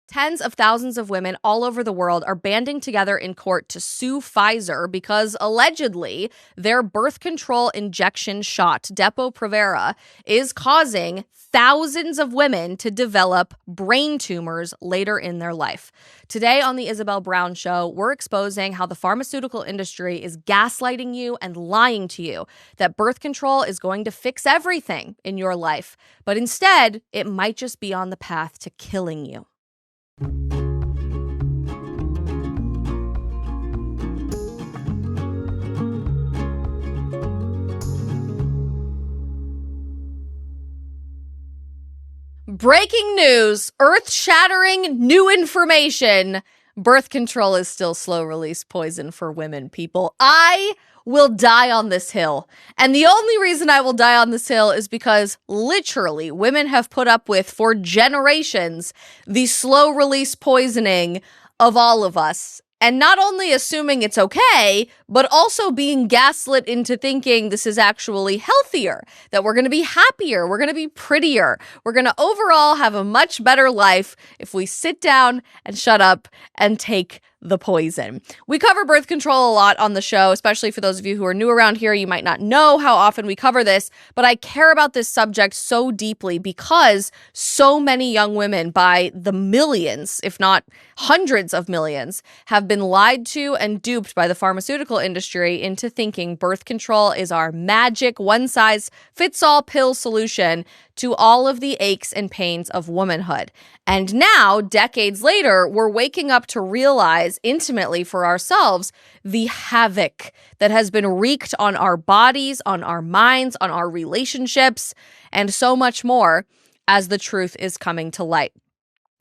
Tens of thousands of women all over the world are banding together in court to sue Pfizer because allegedly their birth control injection shot, Depo-Provera, is causing thousands of women to develop brain tumors later in their life. Today on the Isabel Brown Show, we're exposing how the pharmaceutical industry is gaslighting you and lying to you that birth control is going to fix everything in your life, but instead, it might just be on the path to killing you. Breaking news, earth-shattering new information. Birth control is still slow-release poison for women, people. I will die on this hill. And the only reason I will die on this hill is because literally women have put up with for generations the slow-release poisoning of all of us. And not only assuming it's okay, but also being gaslit into thinking this is actually healthier, that we're going to be happier, we're going to be prettier, we're going to overall have a much better life if we sit down and shut up and take the poison. We cover birth control a lot on the show, especially for those of you who are new around here. You might not know how often we cover this, but I care about this subject so deeply because so many young women, by the millions, if not hundreds of millions, have been lied to and duped by the pharmaceutical industry into thinking birth control is our magic one-size-fits-all pill solution to all of the aches and pains of womanhood. And now, decades later, we're waking up to realize intimately for ourselves the havoc that has been wreaked on our bodies, on our minds, on our relationships, and so much more as the truth is coming to light.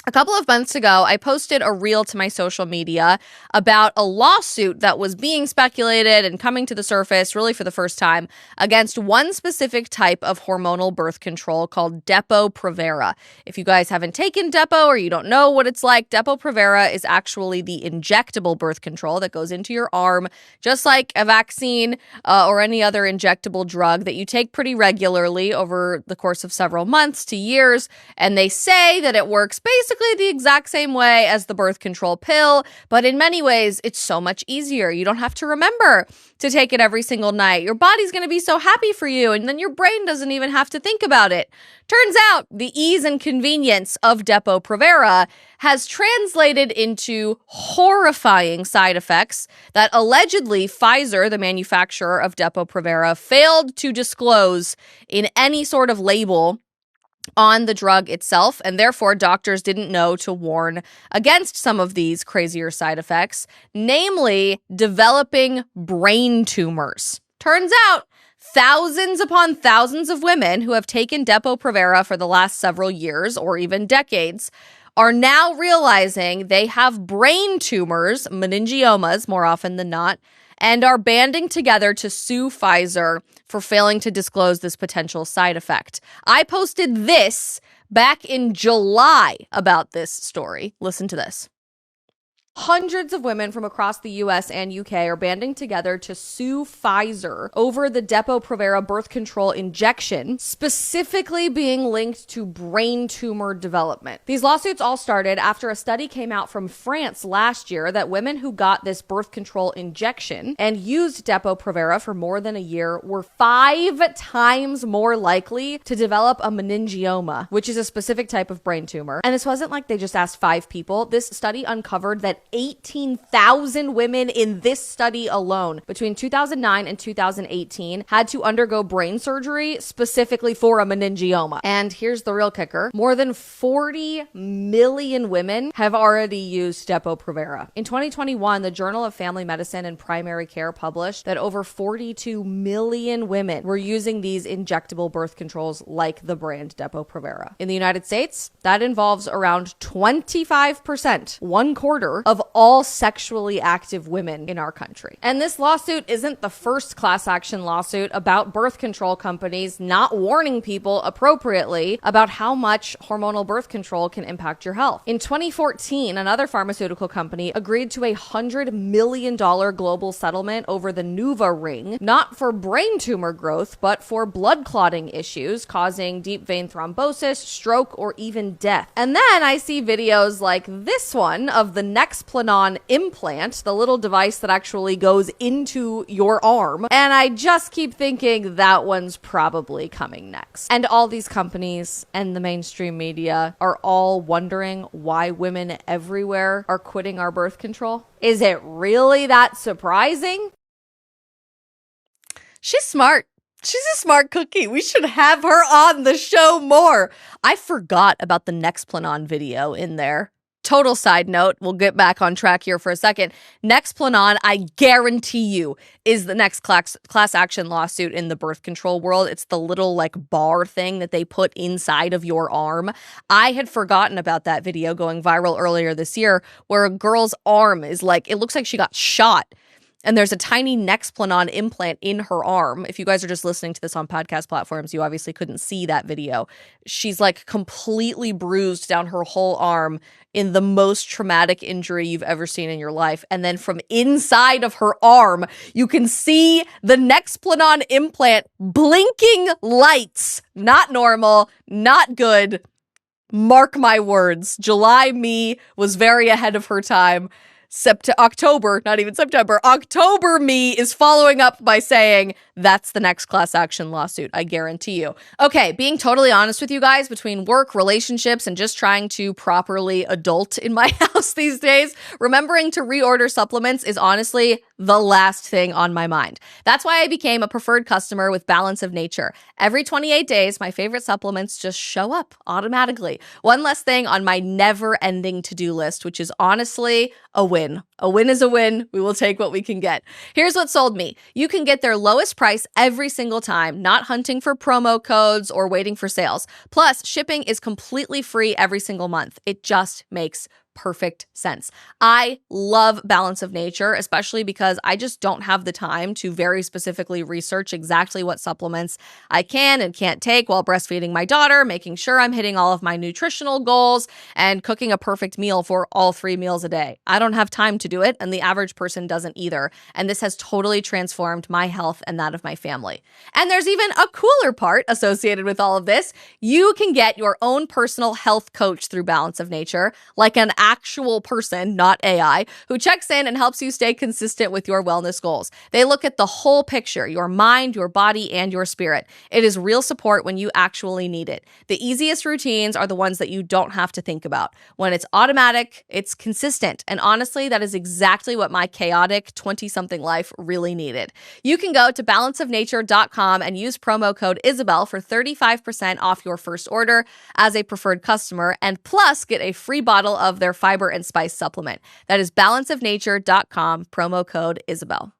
A couple of months ago, I posted a reel to my social media about a lawsuit that was being speculated and coming to the surface really for the first time against one specific type of hormonal birth control called Depo-Provera. If you guys haven't taken Depo or you don't know what it's like, Depo-Provera is actually the injectable birth control that goes into your arm, just like a vaccine or any other injectable drug that you take pretty regularly over the course of several months to years. And they say that it works basically the exact same way as the birth control pill, but in many ways, it's so much easier. You don't have to remember to take it every single night. Your body's going to be so happy for you, and then your brain doesn't even have to think about it. Turns out the ease and convenience of Depo-Provera has translated into horrifying side effects that allegedly Pfizer, the manufacturer of Depo-Provera, failed to disclose in any sort of label on the drug itself, and therefore doctors didn't know to warn against some of these crazier side effects, namely developing brain tumors. Turns out, thousands upon thousands of women who have taken Depo-Provera for the last several years or even decades are now realizing they have brain tumors, meningiomas more often than not, and are banding together to sue Pfizer for failing to disclose this potential side effect. I posted this back in July about this story. Listen to this. Hundreds of women from across the US and UK are banding together to sue Pfizer over the Depo-Provera birth control injection, specifically being linked to brain tumor development. These lawsuits all started after a study came out from France last year that women who got this birth control injection and used Depo-Provera for more than a year were 5 times more likely to develop a meningioma, which is a specific type of brain tumor. And this wasn't like they just asked 5 people. This study uncovered that 18,000 women in this study alone between 2009 and 2018 had to undergo brain surgery specifically for a meningioma. And here's the real kicker. More than 40 million women have already used Depo-Provera. In 2021, the Journal of Family Medicine and Primary Care published that over 42 million women were using these injectable birth controls like the brand Depo-Provera. In the United States, that involves around 25%, 1/4 of of all sexually active women in our country. And this lawsuit isn't the first class action lawsuit about birth control companies not warning people appropriately about how much hormonal birth control can impact your health. In 2014, another pharmaceutical company agreed to a $100 million global settlement over the Nuva ring, not for brain tumor growth, but for blood clotting issues causing deep vein thrombosis, stroke, or even death. And then I see videos like this one of the Nexplanon implant, the little device that actually goes into your arm. And I just keep thinking that one's probably coming next. And all these companies and the mainstream media are all wondering why women everywhere are quitting our birth control. Is it really that surprising? She's smart. She's a smart cookie. We should have her on the show more. I forgot about the Nexplanon video in there. Total side note, we'll get back on track here for a second. Nexplanon, I guarantee you, is the next class action lawsuit in the birth control world. It's the little like bar thing that they put inside of your arm. I had forgotten about that video going viral earlier this year where a girl's arm is like, it looks like she got shot. And there's a tiny Nexplanon implant in her arm. If you guys are just listening to this on podcast platforms, you obviously couldn't see that video. She's like completely bruised down her whole arm in the most traumatic injury you've ever seen in your life. And then from inside of her arm, you can see the Nexplanon implant blinking lights. Not normal, not good. Mark my words. July me was very ahead of her time. October me is following up by saying that's the next class action lawsuit, I guarantee you. Okay, being totally honest with you guys, between work, relationships, and just trying to properly adult in my house these days, remembering to reorder supplements is honestly the last thing on my mind. That's why I became a preferred customer with Balance of Nature. Every 28 days, my favorite supplements just show up automatically. One less thing on my never-ending to-do list, which is honestly a win. A win is a win. We will take what we can get. Here's what sold me. You can get their lowest price every single time, not hunting for promo codes or waiting for sales. Plus, shipping is completely free every single month. It just makes perfect sense. I love Balance of Nature, especially because I just don't have the time to very specifically research exactly what supplements I can and can't take while breastfeeding my daughter, making sure I'm hitting all of my nutritional goals, and cooking a perfect meal for all 3 meals a day. I don't have time to do it, and the average person doesn't either. And this has totally transformed my health and that of my family. And there's even a cooler part associated with all of this. You can get your own personal health coach through Balance of Nature, like an actual person, not AI, who checks in and helps you stay consistent with your wellness goals. They look at the whole picture, your mind, your body, and your spirit. It is real support when you actually need it. The easiest routines are the ones that you don't have to think about. When it's automatic, it's consistent. And honestly, that is exactly what my chaotic 20-something life really needed. You can go to balanceofnature.com and use promo code Isabel for 35% off your first order as a preferred customer, and plus get a free bottle of their fiber and spice supplement. That is balanceofnature.com, promo code Isabel.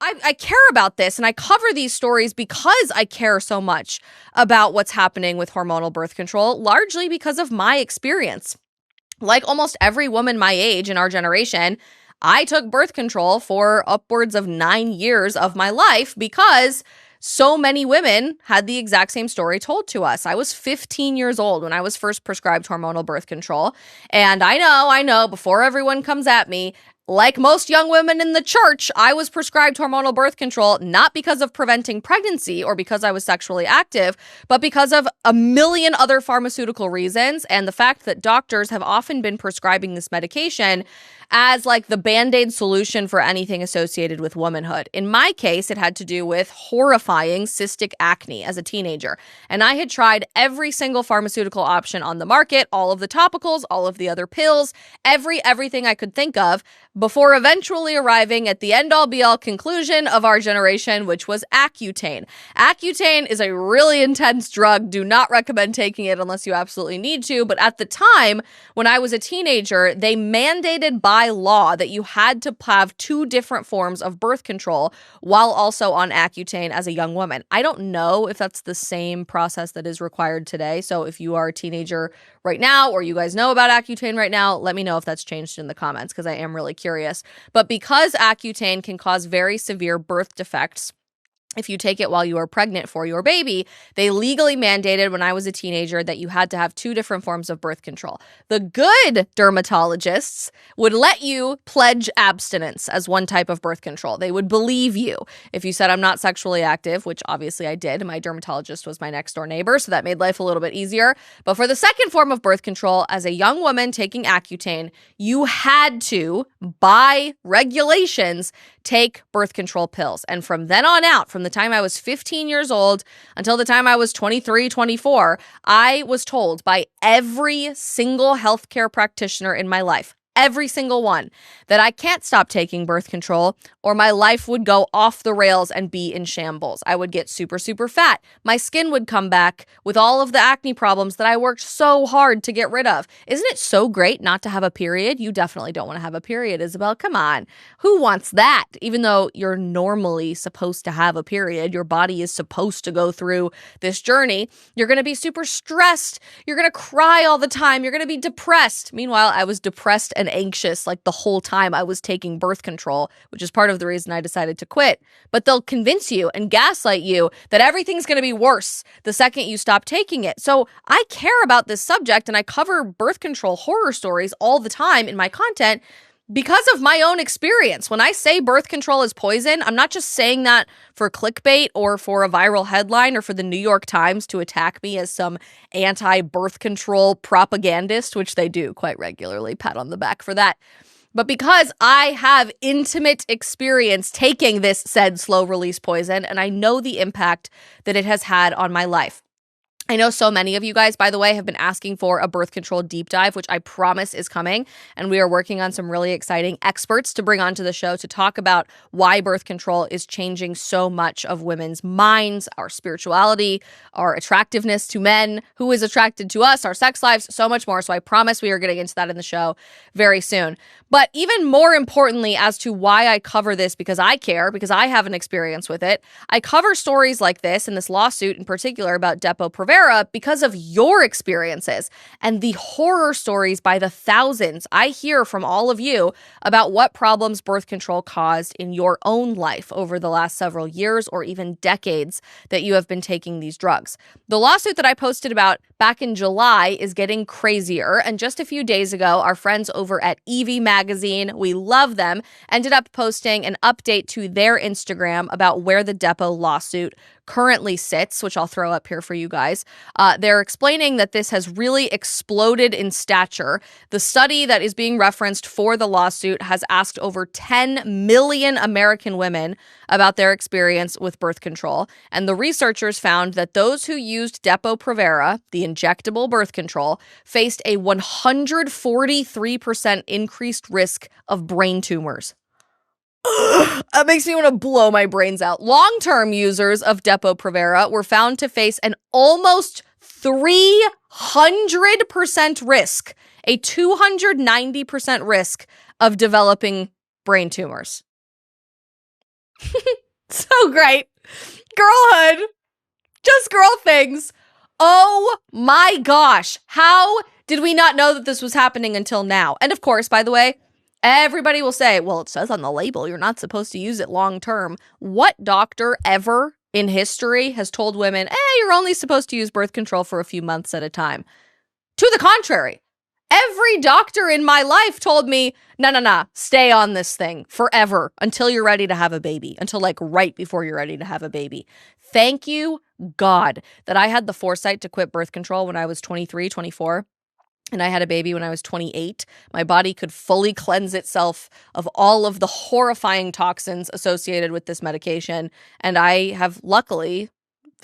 I care about this, and I cover these stories because I care so much about what's happening with hormonal birth control, largely because of my experience. Like almost every woman my age in our generation, I took birth control for upwards of 9 years of my life because so many women had the exact same story told to us. I was 15 years old when I was first prescribed hormonal birth control. And I know, before everyone comes at me, like most young women in the church, I was prescribed hormonal birth control not because of preventing pregnancy or because I was sexually active, but because of a million other pharmaceutical reasons and the fact that doctors have often been prescribing this medication as like the Band-Aid solution for anything associated with womanhood. In my case, it had to do with horrifying cystic acne as a teenager. And I had tried every single pharmaceutical option on the market, all of the topicals, all of the other pills, everything I could think of. before eventually arriving at the end-all be-all conclusion of our generation, which was Accutane. Accutane is a really intense drug. Do not recommend taking it unless you absolutely need to, but at the time, when I was a teenager, they mandated by law that you had to have 2 different forms of birth control while also on Accutane as a young woman. I don't know if that's the same process that is required today, so if you are a teenager right now or you guys know about Accutane right now, let me know if that's changed in the comments because I am really curious. But because Accutane can cause very severe birth defects if you take it while you are pregnant for your baby, they legally mandated when I was a teenager that you had to have 2 different forms of birth control. The good dermatologists would let you pledge abstinence as one type of birth control. They would believe you. If you said, I'm not sexually active, which obviously I did, my dermatologist was my next door neighbor, so that made life a little bit easier. But for the second form of birth control, as a young woman taking Accutane, you had to, by regulations, take birth control pills. And from then on out, from the time I was 15 years old until the time I was 23, 24, I was told by every single healthcare practitioner in my life, every single one, that I can't stop taking birth control or my life would go off the rails and be in shambles. I would get super, super fat. My skin would come back with all of the acne problems that I worked so hard to get rid of. Isn't it so great not to have a period? You definitely don't want to have a period, Isabel. Come on. Who wants that? Even though you're normally supposed to have a period, your body is supposed to go through this journey. You're going to be super stressed. You're going to cry all the time. You're going to be depressed. Meanwhile, I was depressed and anxious like the whole time I was taking birth control, which is part of the reason I decided to quit. But they'll convince you and gaslight you that everything's going to be worse the second you stop taking it. So I care about this subject and I cover birth control horror stories all the time in my content because of my own experience. When I say birth control is poison, I'm not just saying that for clickbait or for a viral headline or for the New York Times to attack me as some anti-birth control propagandist, which they do quite regularly. Pat on the back for that. But because I have intimate experience taking this said slow release poison, and I know the impact that it has had on my life. I know so many of you guys, by the way, have been asking for a birth control deep dive, which I promise is coming. And we are working on some really exciting experts to bring onto the show to talk about why birth control is changing so much of women's minds, our spirituality, our attractiveness to men, who is attracted to us, our sex lives, so much more. So I promise we are getting into that in the show very soon. But even more importantly, as to why I cover this, because I care, because I have an experience with it, I cover stories like this and this lawsuit in particular about Depo-Provera because of your experiences and the horror stories by the thousands I hear from all of you about what problems birth control caused in your own life over the last several years or even decades that you have been taking these drugs. The lawsuit that I posted about back in July is getting crazier, and just a few days ago, our friends over at Evie Magazine, we love them, ended up posting an update to their Instagram about where the Depo lawsuit currently sits, which I'll throw up here for you guys. They're explaining that this has really exploded in stature. The study that is being referenced for the lawsuit has asked over 10 million American women about their experience with birth control, and the researchers found that those who used Depo-Provera, the injectable birth control, faced a 143% increased risk of brain tumors. That makes me want to blow my brains out. Long-term users of Depo-Provera were found to face an almost 300% risk, a 290% risk of developing brain tumors. So great. Girlhood. Just girl things. Oh my gosh. How did we not know that this was happening until now? And of course, by the way, everybody will say, well, it says on the label you're not supposed to use it long term. What doctor ever in history has told women, you're only supposed to use birth control for a few months at a time? To the contrary, every doctor in my life told me, no, stay on this thing forever until you're ready to have a baby, until like right before you're ready to have a baby. Thank you, God, that I had the foresight to quit birth control when I was 23, 24. And I had a baby when I was 28. My body could fully cleanse itself of all of the horrifying toxins associated with this medication. And I have luckily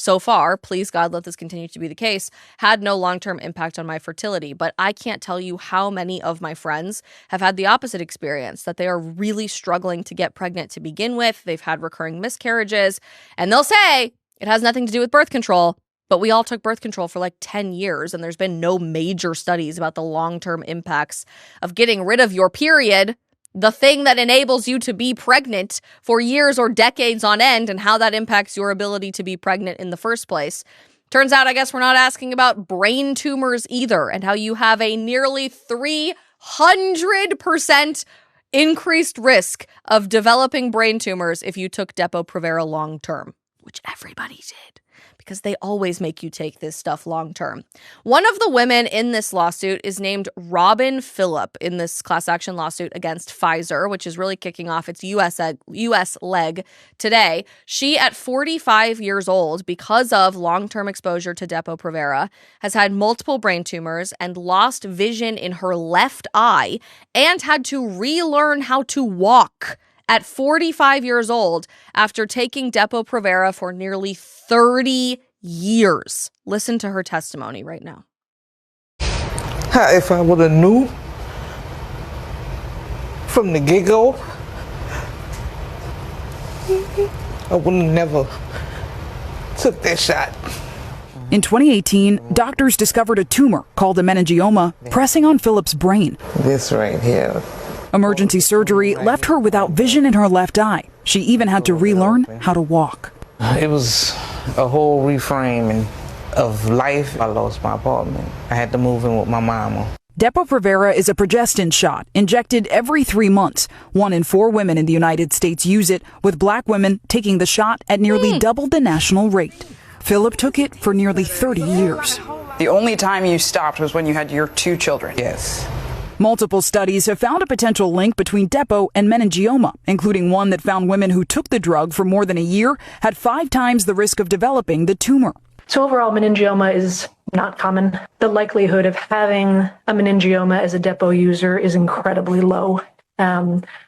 so far, please God, let this continue to be the case, had no long-term impact on my fertility. But I can't tell you how many of my friends have had the opposite experience, that they are really struggling to get pregnant to begin with. They've had recurring miscarriages, and they'll say it has nothing to do with birth control. But we all took birth control for like 10 years, and there's been no major studies about the long-term impacts of getting rid of your period, the thing that enables you to be pregnant for years or decades on end, and how that impacts your ability to be pregnant in the first place. Turns out, I guess we're not asking about brain tumors either, and how you have a nearly 300% increased risk of developing brain tumors if you took Depo-Provera long term, which everybody did, because they always make you take this stuff long term. One of the women in this lawsuit is named Robin Phillip in this class action lawsuit against Pfizer, which is really kicking off its US leg today. She, at 45 years old, because of long-term exposure to Depo-Provera, has had multiple brain tumors and lost vision in her left eye and had to relearn how to walk at 45 years old after taking Depo-Provera for nearly 30 years. Listen to her testimony right now. If I would have knew from the get-go, I would have never took that shot. In 2018, doctors discovered a tumor called a meningioma pressing on Phillip's brain. This right here. Emergency surgery left her without vision in her left eye. She even had to relearn how to walk. It was a whole reframing of life. I lost my apartment. I had to move in with my mama. Depo-Provera is a progestin shot injected every 3 months. 1 in 4 women in the United States use it, with black women taking the shot at nearly double the national rate. Phillip took it for nearly 30 years. The only time you stopped was when you had your 2 children. Yes. Multiple studies have found a potential link between Depo and meningioma, including one that found women who took the drug for more than a year had 5 times the risk of developing the tumor. So overall, meningioma is not common. The likelihood of having a meningioma as a Depo user is incredibly low.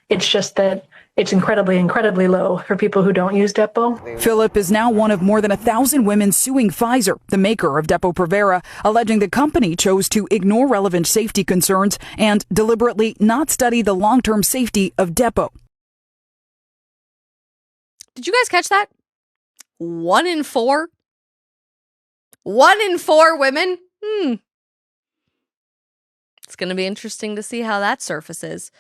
It's just that it's incredibly low for people who don't use Depo. Phillip is now one of more than 1,000 women suing Pfizer, the maker of Depo-Provera, alleging the company chose to ignore relevant safety concerns and deliberately not study the long-term safety of Depo. Did you guys catch that? 1 in 4? 1 in 4 women? It's going to be interesting to see how that surfaces.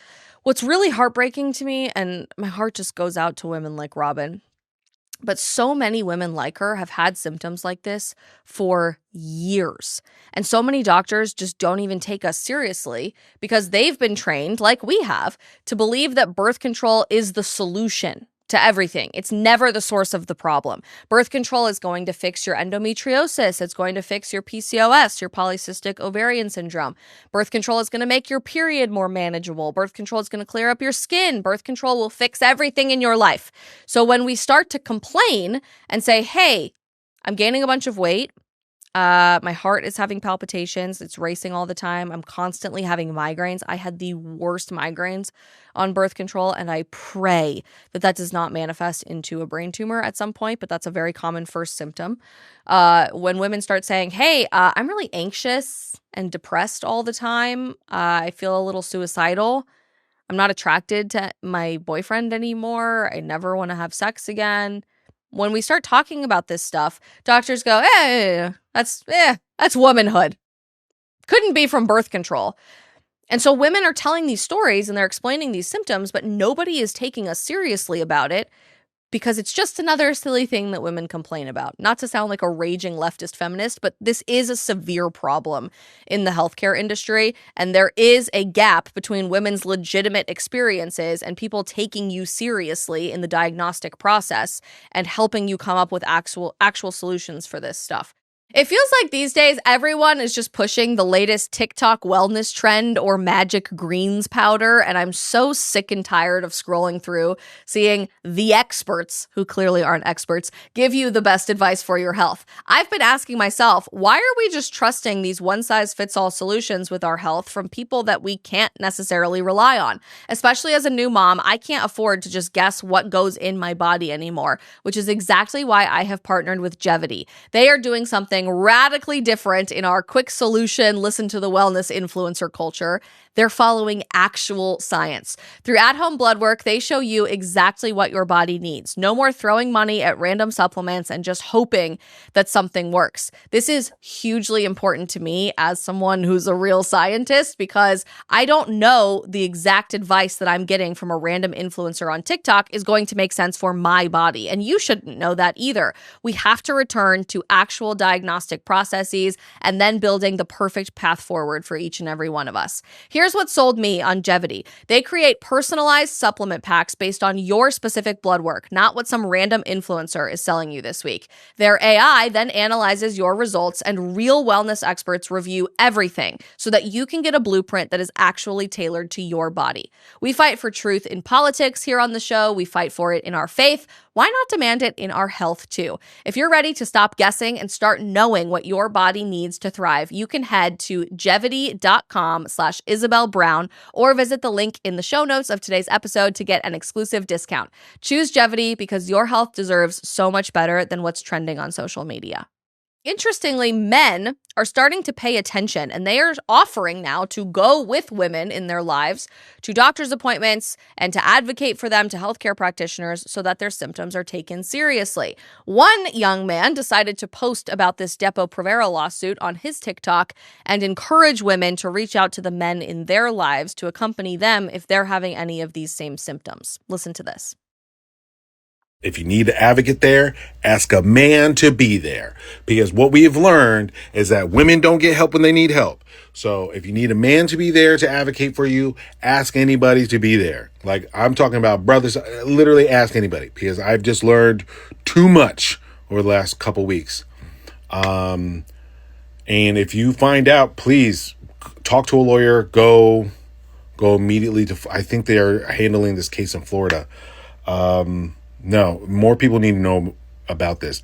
What's really heartbreaking to me, and my heart just goes out to women like Robin, but so many women like her have had symptoms like this for years. And so many doctors just don't even take us seriously because they've been trained, like we have, to believe that birth control is the solution to everything. It's never the source of the problem. Birth control is going to fix your endometriosis. It's going to fix your PCOS, your polycystic ovarian syndrome. Birth control is going to make your period more manageable. Birth control is going to clear up your skin. Birth control will fix everything in your life. So when we start to complain and say, hey, I'm gaining a bunch of weight, my heart is having palpitations. It's racing all the time. I'm constantly having migraines. I had the worst migraines on birth control, and I pray that that does not manifest into a brain tumor at some point, but that's a very common first symptom. When women start saying, hey, I'm really anxious and depressed all the time. I feel a little suicidal. I'm not attracted to my boyfriend anymore. I never want to have sex again. When we start talking about this stuff, doctors go, that's womanhood. Couldn't be from birth control. And so women are telling these stories and they're explaining these symptoms, but nobody is taking us seriously about it because it's just another silly thing that women complain about. Not to sound like a raging leftist feminist, but this is a severe problem in the healthcare industry, and there is a gap between women's legitimate experiences and people taking you seriously in the diagnostic process and helping you come up with actual solutions for this stuff. It feels like these days everyone is just pushing the latest TikTok wellness trend or magic greens powder, and I'm so sick and tired of scrolling through seeing the experts, who clearly aren't experts, give you the best advice for your health. I've been asking myself, why are we just trusting these one-size-fits-all solutions with our health from people that we can't necessarily rely on? Especially as a new mom, I can't afford to just guess what goes in my body anymore, which is exactly why I have partnered with Jevity. They are doing something radically different in our quick solution, listen to the wellness influencer culture. They're following actual science. Through at-home blood work, they show you exactly what your body needs. No more throwing money at random supplements and just hoping that something works. This is hugely important to me as someone who's a real scientist, because I don't know the exact advice that I'm getting from a random influencer on TikTok is going to make sense for my body. And you shouldn't know that either. We have to return to actual diagnostic processes and then building the perfect path forward for each and every one of us. Here's what sold me on Jevity. They create personalized supplement packs based on your specific blood work, not what some random influencer is selling you this week. Their AI then analyzes your results, and real wellness experts review everything so that you can get a blueprint that is actually tailored to your body. We fight for truth in politics here on the show. We fight for it in our faith. Why not demand it in our health too? If you're ready to stop guessing and start knowing what your body needs to thrive, you can head to jevity.com/Isabel Brown or visit the link in the show notes of today's episode to get an exclusive discount. Choose Jevity because your health deserves so much better than what's trending on social media. Interestingly, men are starting to pay attention, and they are offering now to go with women in their lives to doctor's appointments and to advocate for them to healthcare practitioners so that their symptoms are taken seriously. One young man decided to post about this Depo-Provera lawsuit on his TikTok and encourage women to reach out to the men in their lives to accompany them if they're having any of these same symptoms. Listen to this. If you need an advocate there, ask a man to be there. Because what we have learned is that women don't get help when they need help. So if you need a man to be there to advocate for you, ask anybody to be there. Like I'm talking about brothers, literally ask anybody, because I've just learned too much over the last couple weeks. And if you find out, please talk to a lawyer, go immediately to, I think they are handling this case in Florida. No, more people need to know about this.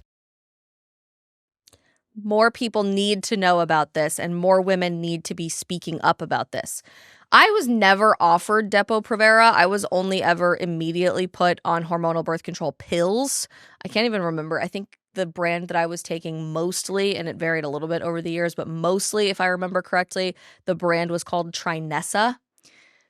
More people need to know about this, and more women need to be speaking up about this. I was never offered Depo-Provera. I was only ever immediately put on hormonal birth control pills. I can't even remember. I think the brand that I was taking mostly, and it varied a little bit over the years, but mostly, if I remember correctly, the brand was called Trinessa.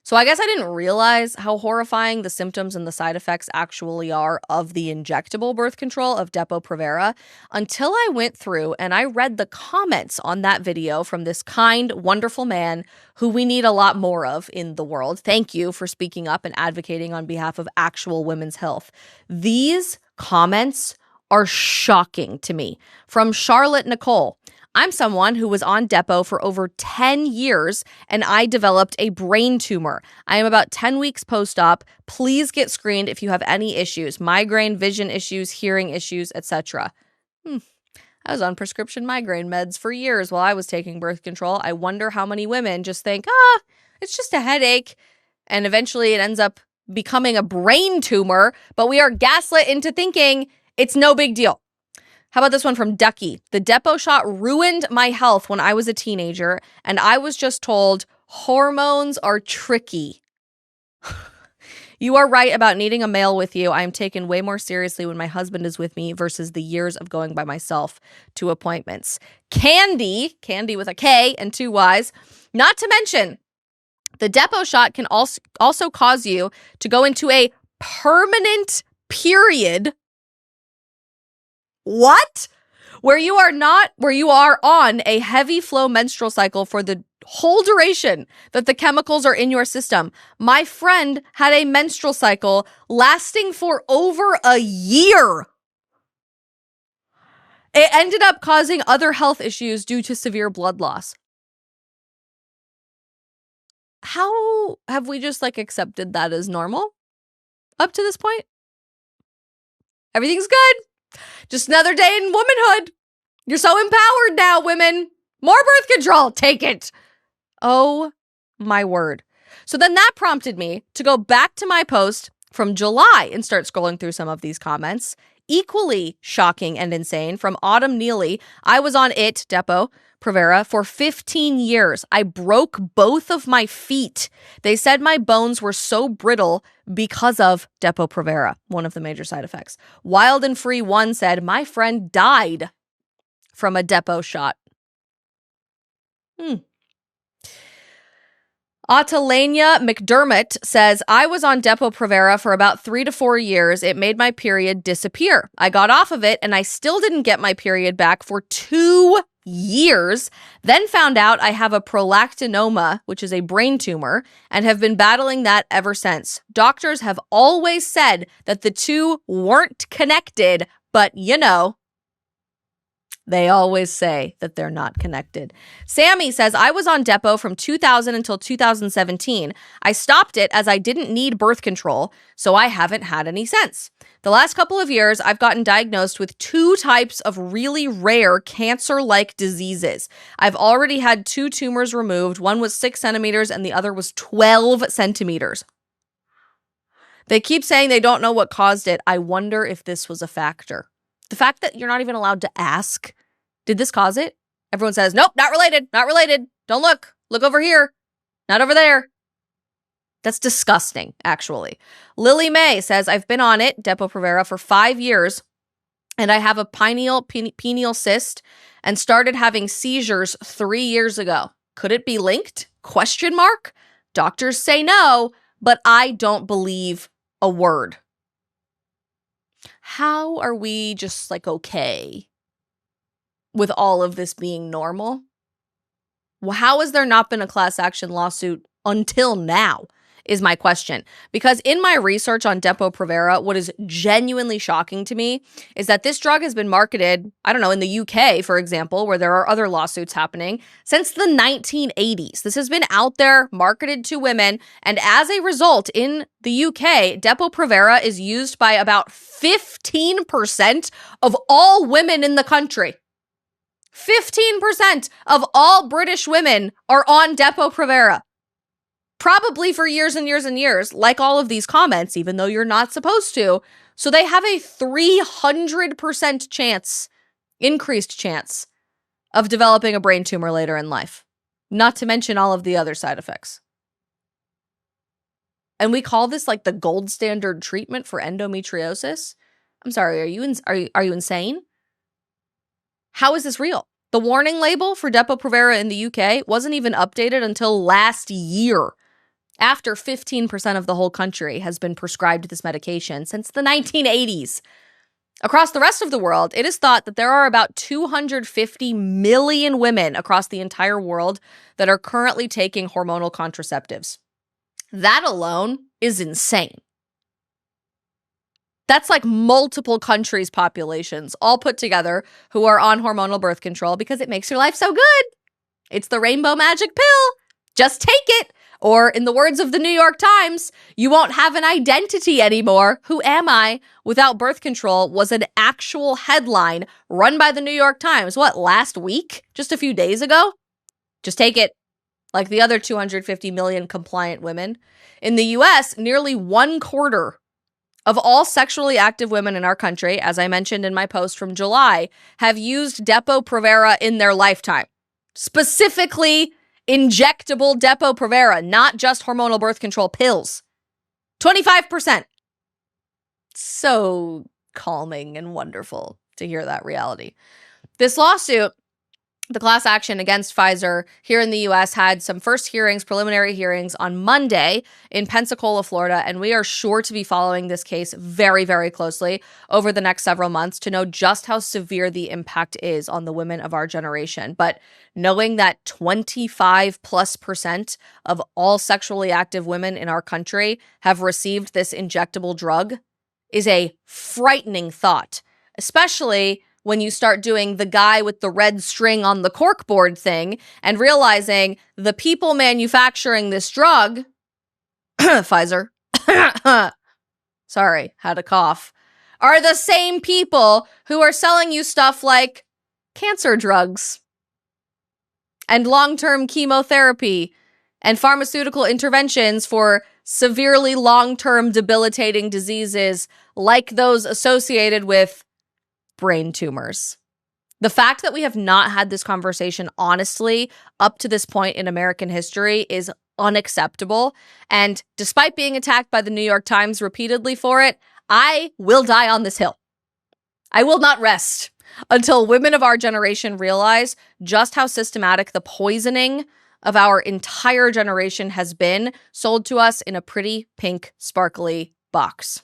So I guess I didn't realize how horrifying the symptoms and the side effects actually are of the injectable birth control of Depo-Provera until I went through and I read the comments on that video from this kind, wonderful man who we need a lot more of in the world. Thank you for speaking up and advocating on behalf of actual women's health. These comments are shocking to me. From Charlotte Nicole. I'm someone who was on Depo for over 10 years, and I developed a brain tumor. I am about 10 weeks post-op. Please get screened if you have any issues, migraine, vision issues, hearing issues, etc. I was on prescription migraine meds for years while I was taking birth control. I wonder how many women just think, it's just a headache, and eventually it ends up becoming a brain tumor, but we are gaslit into thinking it's no big deal. How about this one from Ducky? The Depo shot ruined my health when I was a teenager, and I was just told hormones are tricky. You are right about needing a male with you. I am taken way more seriously when my husband is with me versus the years of going by myself to appointments. Candy with a K and 2 Y's. Not to mention, the Depo shot can also cause you to go into a permanent period. What? Where you are on a heavy flow menstrual cycle for the whole duration that the chemicals are in your system. My friend had a menstrual cycle lasting for over a year. It ended up causing other health issues due to severe blood loss. How have we just accepted that as normal up to this point? Everything's good. Just another day in womanhood. You're so empowered now, women. More birth control. Take it. Oh, my word. So then that prompted me to go back to my post from July and start scrolling through some of these comments. Equally shocking and insane from Autumn Neely. I was on it, Depo-Provera, for 15 years. I broke both of my feet. They said my bones were so brittle because of Depo-Provera, one of the major side effects. Wild and Free One said, my friend died from a Depo shot. Atalania McDermott says, I was on Depo-Provera for about 3 to 4 years. It made my period disappear. I got off of it and I still didn't get my period back for 2 years. Then found out I have a prolactinoma, which is a brain tumor, and have been battling that ever since. Doctors have always said that the two weren't connected, but they always say that they're not connected. Sammy says, I was on Depo from 2000 until 2017. I stopped it as I didn't need birth control, so I haven't had any since. The last couple of years, I've gotten diagnosed with 2 types of really rare cancer-like diseases. I've already had 2 tumors removed. One was 6 centimeters and the other was 12 centimeters. They keep saying they don't know what caused it. I wonder if this was a factor. The fact that you're not even allowed to ask, did this cause it? Everyone says, nope, not related, not related. Don't look. Look over here. Not over there. That's disgusting, actually. Lily May says, I've been on it, Depo-Provera, for 5 years, and I have a pineal cyst and started having seizures 3 years ago. Could it be linked? ? Doctors say no, but I don't believe a word. How are we just okay with all of this being normal? Well, how has there not been a class action lawsuit until now is my question. Because in my research on Depo-Provera, what is genuinely shocking to me is that this drug has been marketed, I don't know, in the UK, for example, where there are other lawsuits happening, since the 1980s. This has been out there, marketed to women, and as a result, in the UK, Depo-Provera is used by about 15% of all women in the country. 15% of all British women are on Depo-Provera. Probably for years and years and years, like all of these comments, even though you're not supposed to. So they have a 300% chance, increased chance, of developing a brain tumor later in life. Not to mention all of the other side effects. And we call this like the gold standard treatment for endometriosis. I'm sorry, are you insane? How is this real? The warning label for Depo-Provera in the UK wasn't even updated until last year, after 15% of the whole country has been prescribed this medication since the 1980s. Across the rest of the world, it is thought that there are about 250 million women across the entire world that are currently taking hormonal contraceptives. That alone is insane. That's like multiple countries' populations all put together who are on hormonal birth control because it makes your life so good. It's the rainbow magic pill. Just take it. Or in the words of the New York Times, you won't have an identity anymore. Who am I without birth control was an actual headline run by the New York Times. What, last week? Just a few days ago? Just take it. Like the other 250 million compliant women. In the US, nearly 1/4 of all sexually active women in our country, as I mentioned in my post from July, have used Depo-Provera in their lifetime. Specifically, injectable Depo-Provera, not just hormonal birth control pills. 25%. So calming and wonderful to hear that reality. This lawsuit, the class action against Pfizer here in the U.S., had some first hearings, preliminary hearings on Monday in Pensacola, Florida, and we are sure to be following this case very, very closely over the next several months to know just how severe the impact is on the women of our generation. But knowing that 25+% of all sexually active women in our country have received this injectable drug is a frightening thought, especially when you start doing the guy with the red string on the corkboard thing and realizing the people manufacturing this drug, Pfizer, sorry, had a cough, are the same people who are selling you stuff like cancer drugs and long-term chemotherapy and pharmaceutical interventions for severely long-term debilitating diseases like those associated with brain tumors. The fact that we have not had this conversation honestly up to this point in American history is unacceptable. And despite being attacked by the New York Times repeatedly for it, I will die on this hill. I will not rest until women of our generation realize just how systematic the poisoning of our entire generation has been, sold to us in a pretty pink, sparkly box.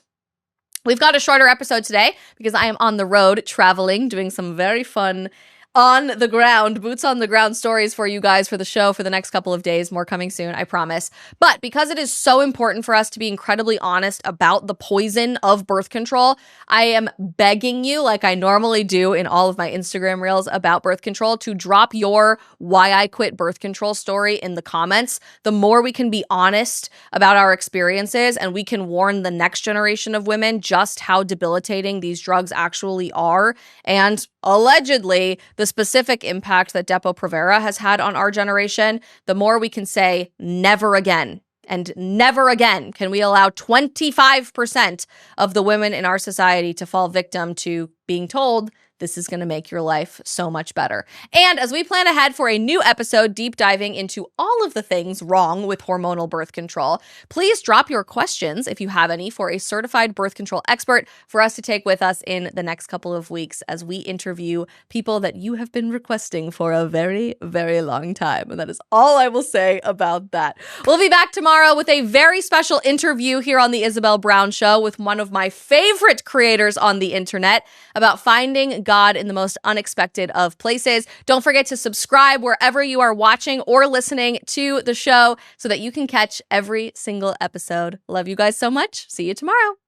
We've got a shorter episode today because I am on the road traveling, doing some very fun on the ground, boots on the ground stories for you guys for the show for the next couple of days. More coming soon, I promise. But because it is so important for us to be incredibly honest about the poison of birth control, I am begging you, like I normally do in all of my Instagram reels about birth control, to drop your why I quit birth control story in the comments. The more we can be honest about our experiences and we can warn the next generation of women just how debilitating these drugs actually are, and allegedly the specific impact that Depo-Provera has had on our generation, the more we can say never again. And never again can we allow 25% of the women in our society to fall victim to being told this is going to make your life so much better. And as we plan ahead for a new episode deep diving into all of the things wrong with hormonal birth control, please drop your questions, if you have any, for a certified birth control expert for us to take with us in the next couple of weeks as we interview people that you have been requesting for a very, very long time. And that is all I will say about that. We'll be back tomorrow with a very special interview here on the Isabel Brown Show with one of my favorite creators on the internet about finding God in the most unexpected of places. Don't forget to subscribe wherever you are watching or listening to the show so that you can catch every single episode. Love you guys so much. See you tomorrow.